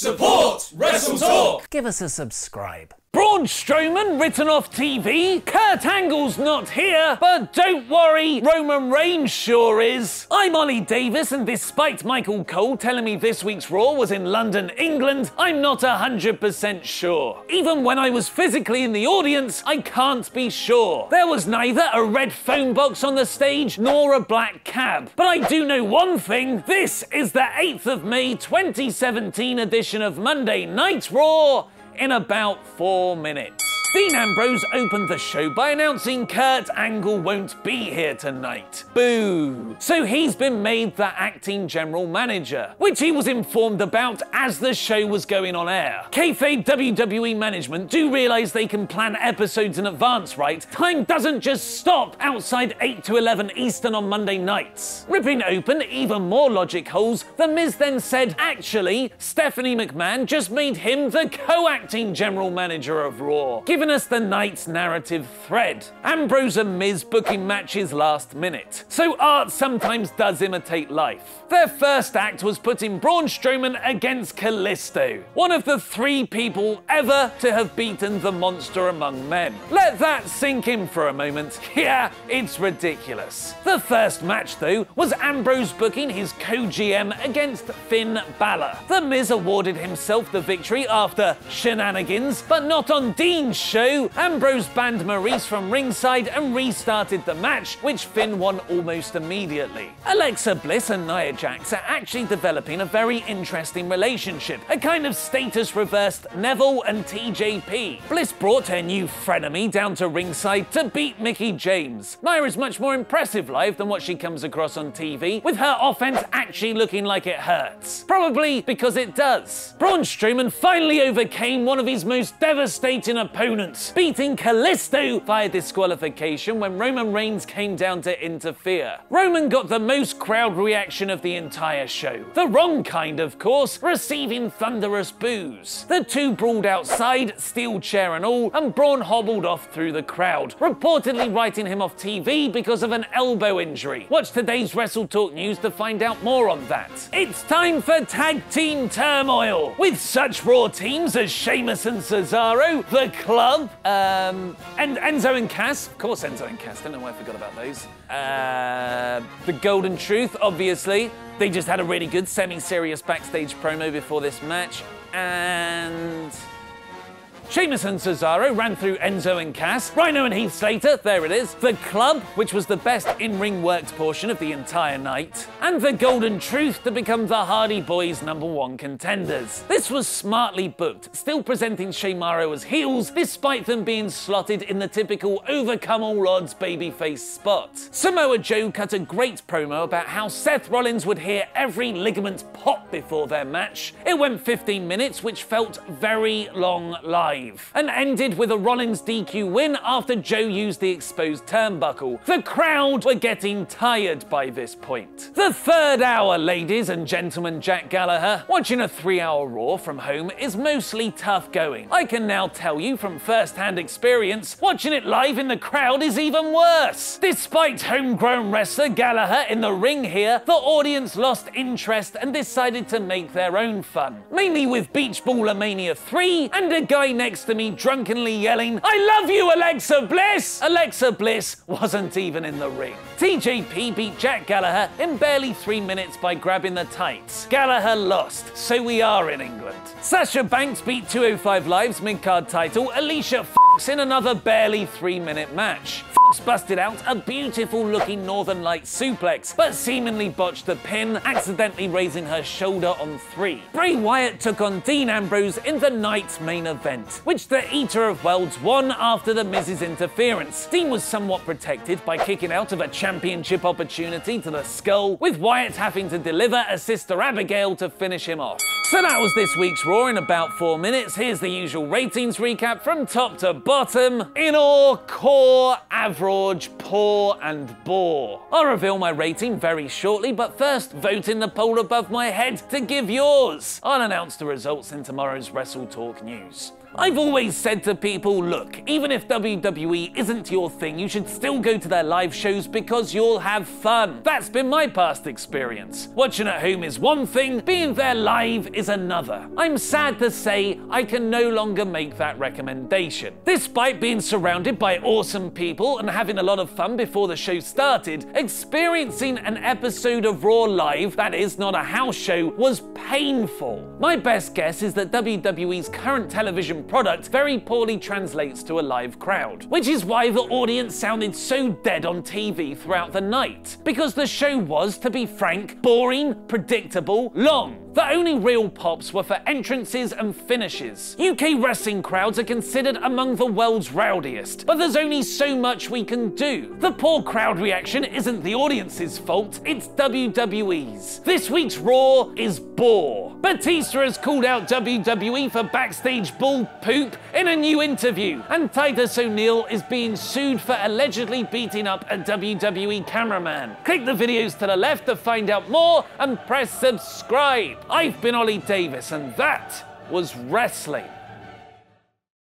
Support WrestleTalk! Give us a subscribe. Braun Strowman written off TV, Kurt Angle's not here, but don't worry, Roman Reigns sure is. I'm Oli Davis, and despite Michael Cole telling me this week's Raw was in London, England, I'm not 100% sure. Even when I was physically in the audience, I can't be sure. There was neither a red phone box on the stage nor a black cab. But I do know one thing, this is the 8th of May 2017 edition of Monday Night Raw, in about 4 minutes. Dean Ambrose opened the show by announcing Kurt Angle won't be here tonight. Boo! So he's been made the acting general manager, which he was informed about as the show was going on air. Kayfabe WWE management do realise they can plan episodes in advance, right? Time doesn't just stop outside 8 to 11 Eastern on Monday nights. Ripping open even more logic holes, The Miz then said, actually, Stephanie McMahon just made him the co-acting general manager of Raw, giving us the night's narrative thread. Ambrose and Miz booking matches last minute. So art sometimes does imitate life. Their first act was putting Braun Strowman against Kalisto, one of the 3 people ever to have beaten the monster among men. Let that sink in for a moment. Yeah, it's ridiculous. The first match, though, was Ambrose booking his co-GM against Finn Balor. The Miz awarded himself the victory after shenanigans, but not on Dean's show. Ambrose banned Maurice from ringside and restarted the match, which Finn won almost immediately. Alexa Bliss and Nia Jax are actually developing a very interesting relationship, a kind of status-reversed Neville and TJP. Bliss brought her new frenemy down to ringside to beat Mickie James. Nia is much more impressive live than what she comes across on TV, with her offense actually looking like it hurts. Probably because it does. Braun Strowman finally overcame one of his most devastating opponents, beating Kalisto via disqualification when Roman Reigns came down to interfere. Roman got the most crowd reaction of the entire show. The wrong kind, of course, receiving thunderous boos. The two brawled outside, steel chair and all, and Braun hobbled off through the crowd, reportedly writing him off TV because of an elbow injury. Watch today's WrestleTalk news to find out more on that. It's time for Tag Team Turmoil, with such Raw teams as Sheamus and Cesaro, The Club, and Enzo and Cass. Of course, Enzo and Cass. Don't know why I forgot about those. The Golden Truth, obviously. They just had a really good semi-serious backstage promo before this match. And Sheamus and Cesaro ran through Enzo and Cass. Rhyno and Heath Slater, there it is. The Club, which was the best in-ring worked portion of the entire night. And the Golden Truth to become the Hardy Boys' #1 contenders. This was smartly booked, still presenting Sheamus as heels, despite them being slotted in the typical overcome all odds babyface spot. Samoe Joe cut a great promo about how Seth Rollins would hear every ligament pop before their match. It went 15 minutes, which felt very long live, and ended with a Rollins DQ win after Joe used the exposed turnbuckle. The crowd were getting tired by this point. The third hour, ladies and gentlemen, Jack Gallagher. Watching a 3-hour Raw from home is mostly tough going. I can now tell you from first-hand experience, watching it live in the crowd is even worse. Despite homegrown wrestler Gallagher in the ring here, the audience lost interest and decided to make their own fun. Mainly with Beach Baller Mania 3 and a guy next to me drunkenly yelling, "I love you, Alexa Bliss!" Alexa Bliss wasn't even in the ring. TJP beat Jack Gallagher in barely 3 minutes by grabbing the tights. Gallagher lost, so we are in England. Sasha Banks beat 205 Live's mid-card title Alicia Fox in another barely 3-minute match. Fox busted out a beautiful-looking Northern Light suplex, but seemingly botched the pin, accidentally raising her shoulder on 3. Bray Wyatt took on Dean Ambrose in the night's main event, which the Eater of Worlds won after the Miz's interference. Dean was somewhat protected by kicking out of a championship opportunity to the skull, with Wyatt having to deliver a Sister Abigail to finish him off. So that was this week's Raw in about 4 minutes. Here's the usual ratings recap from top to bottom, in awe, core, average, poor, and bore. I'll reveal my rating very shortly, but first, vote in the poll above my head to give yours. I'll announce the results in tomorrow's WrestleTalk news. I've always said to people, look, even if WWE isn't your thing, you should still go to their live shows because you'll have fun. That's been my past experience. Watching at home is one thing, being there live is another. I'm sad to say I can no longer make that recommendation. Despite being surrounded by awesome people and having a lot of fun before the show started, experiencing an episode of Raw live, that is not a house show, was painful. My best guess is that WWE's current television product very poorly translates to a live crowd, which is why the audience sounded so dead on TV throughout the night. Because the show was, to be frank, boring, predictable, long. The only real pops were for entrances and finishes. UK wrestling crowds are considered among the world's rowdiest, but there's only so much we can do. The poor crowd reaction isn't the audience's fault, it's WWE's. This week's Raw is bore. Batista has called out WWE for backstage bull poop in a new interview, and Titus O'Neil is being sued for allegedly beating up a WWE cameraman. Click the videos to the left to find out more and press subscribe. I've been Oli Davis, and that was wrestling.